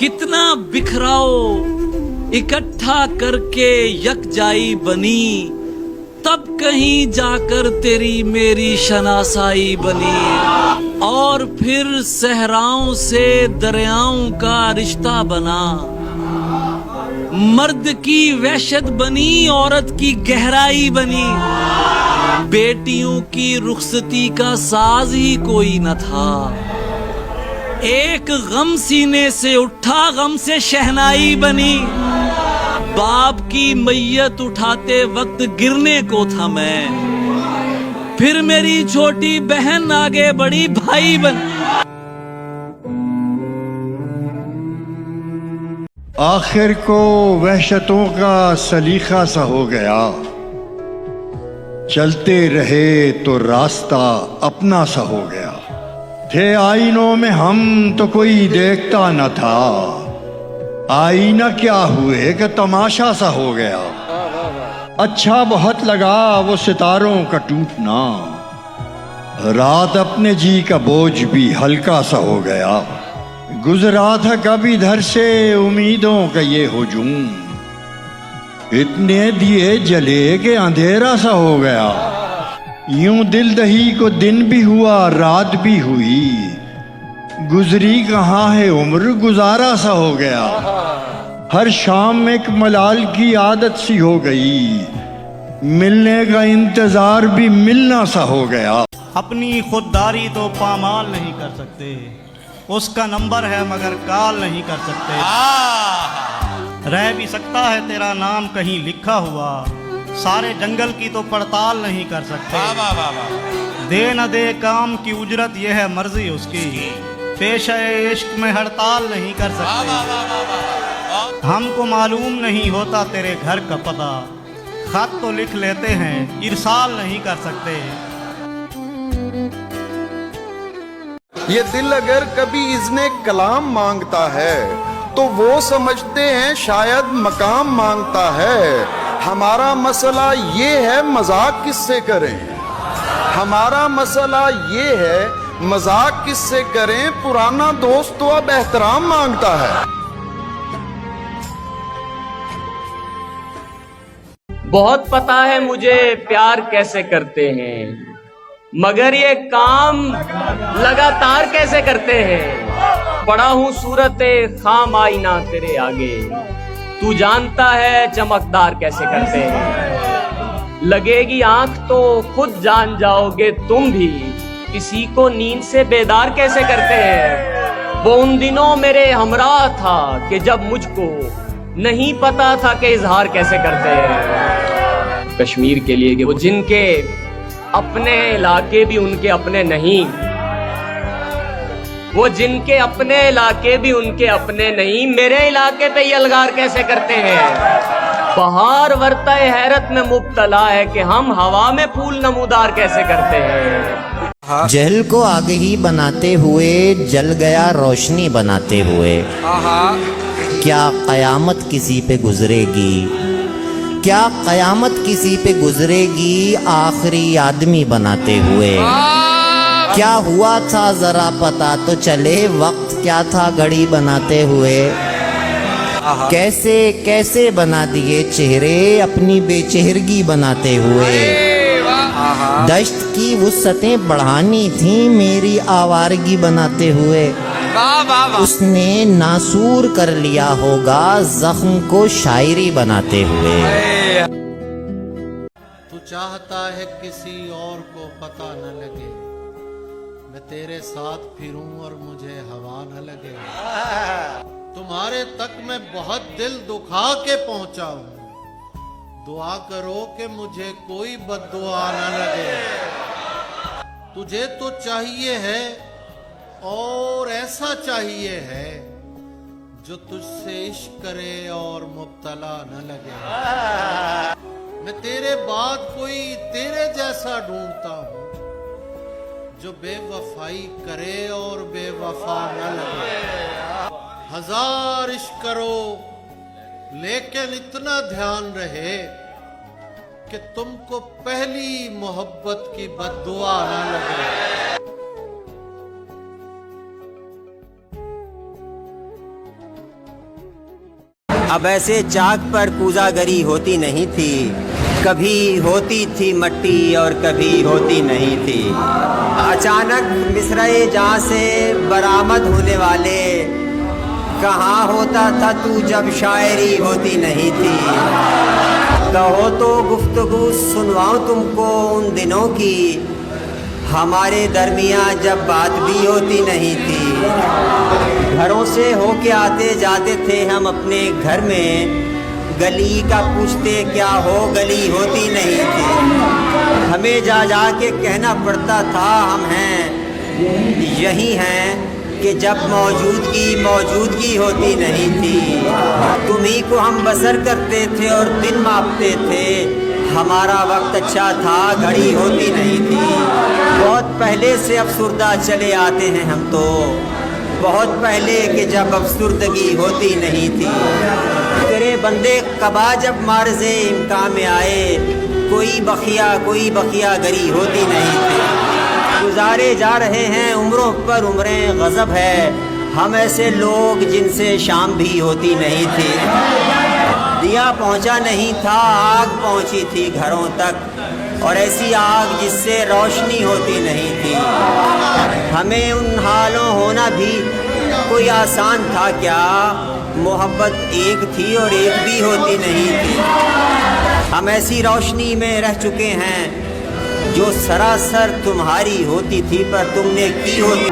कितना बिखराओ इकट्ठा करके यकजाई बनी, तब कहीं जाकर तेरी मेरी शनासाई बनी। और फिर सहराओं से दरियाओं का रिश्ता बना, मर्द की वहशत बनी, औरत की गहराई बनी। बेटियों की रुखसती का साज ही कोई न था, एक गम सीने से उठा, गम से शहनाई बनी। बाप की मैयत उठाते वक्त गिरने को था मैं, फिर मेरी छोटी बहन आगे बढ़ी, भाई बन। आखिर को वहशतों का सलीखा सा हो गया, चलते रहे तो रास्ता अपना सा हो गया। थे आईनों में हम तो कोई देखता न था, आईना क्या हुए कि तमाशा सा हो गया। अच्छा बहुत लगा वो सितारों का टूटना, रात अपने जी का बोझ भी हल्का सा हो गया। गुजरा था कब इधर से उम्मीदों का ये हुजूम, इतने दिए जले के अंधेरा सा हो गया। यूं दिल दही को दिन भी हुआ रात भी हुई, गुजरी कहाँ है उम्र गुजारा सा हो गया। हर शाम एक मलाल की आदत सी हो गई, मिलने का इंतजार भी मिलना सा हो गया। अपनी खुददारी तो पामाल नहीं कर सकते, उसका नंबर है मगर कॉल नहीं कर सकते। रह भी सकता है तेरा नाम कहीं लिखा हुआ, सारे जंगल की तो पड़ताल नहीं कर सकते। दे न दे काम की उजरत यह है मर्जी उसकी, पेशे इश्क में हड़ताल नहीं कर सकते। हमको मालूम नहीं होता तेरे घर का पता, खत तो लिख लेते हैं इरसाल नहीं कर सकते। ये दिल अगर कभी इज़्ने कलाम मांगता है तो वो समझते हैं शायद मकाम मांगता है। हमारा मसला ये है मजाक किससे करें, हमारा मसला ये है मजाक किससे करें, पुराना दोस्त तो अब एहतराम मांगता है। बहुत पता है मुझे प्यार कैसे करते हैं, मगर ये काम लगातार कैसे करते हैं। पड़ा हूँ सूरते खाम आईना तेरे आगे, तू जानता है चमकदार कैसे करते हैं। लगेगी आंख तो खुद जान जाओगे तुम भी, किसी को नींद से बेदार कैसे करते हैं। वो उन दिनों मेरे हमराह था कि जब मुझको नहीं पता था कि इजहार कैसे करते हैं। कश्मीर के लिए कि वो जिनके अपने इलाके भी उनके अपने नहीं, वो जिनके अपने इलाके भी उनके अपने नहीं, मेरे इलाके पे ये अलगार कैसे करते हैं। बहार वर्ता हैरत में मुब्तला है कि हम हवा में फूल नमूदार कैसे करते हैं। जहल को आगही बनाते हुए जल गया रोशनी बनाते हुए, क्या कयामत किसी पे गुजरेगी, क्या कयामत किसी पे गुजरेगी आखिरी आदमी बनाते हुए। क्या हुआ था जरा पता तो चले, वक्त क्या था घड़ी बनाते हुए। कैसे कैसे बना दिए चेहरे अपनी बेचेहरगी बनाते हुए। दश्त की वुस्सतें बढ़ानी थी मेरी आवारगी बनाते हुए। उसने नासूर कर लिया होगा जख्म को शायरी बनाते हुए। तू चाहता है किसी और को पता न लगे, मैं तेरे साथ फिरूं और मुझे हवा न लगे। तुम्हारे तक मैं बहुत दिल दुखा के पहुंचा हूं, दुआ करो कि मुझे कोई बद्दुआ न लगे। तुझे तो चाहिए है और ऐसा चाहिए है जो तुझसे इश्क करे और मुब्तला न लगे। मैं तेरे बाद कोई तेरे जैसा ढूंढता हूं जो बेवफाई करे और बेवफा न लगे। हजार इश्क करो लेकिन इतना ध्यान रहे कि तुमको पहली मोहब्बत की बद्दुआ न लगे। अब ऐसे चाक पर कूजागरी होती नहीं थी, कभी होती थी मट्टी और कभी होती नहीं थी। अचानक मिसरे जहाँ से बरामद होने वाले, कहाँ होता था तू जब शायरी होती नहीं थी। कहो तो गुफ्तगू सुनवाऊं तुमको उन दिनों की, हमारे दरमियाँ जब बात भी होती नहीं थी। घरों से होके आते जाते थे हम अपने घर में, गली का पूछते क्या हो गली होती नहीं थी। हमें जा जा के कहना पड़ता था हम हैं यही हैं, कि जब मौजूदगी होती नहीं थी। तुम्ही को हम बसर करते थे और दिन मापते थे, हमारा वक्त अच्छा था घड़ी होती नहीं थी। बहुत पहले से अफसुर्दा चले आते हैं हम तो, बहुत पहले कि जब अफसुर्दगी होती नहीं थी। तेरे बंदे कबा जब मार्ज़े इम्कान में आए, कोई बखिया गरी होती नहीं थी। गुजारे जा रहे हैं उम्रों पर उम्रें, गज़ब है हम ऐसे लोग जिनसे शाम भी होती नहीं थी। दिया पहुंचा नहीं था, आग पहुंची थी घरों तक, और ऐसी आग जिससे रोशनी होती नहीं थी। हमें उन हालों होना भी कोई आसान था क्या? मोहब्बत एक थी और एक भी होती नहीं थी। हम ऐसी रोशनी में रह चुके हैं जो सरासर तुम्हारी होती थी पर तुमने की होती।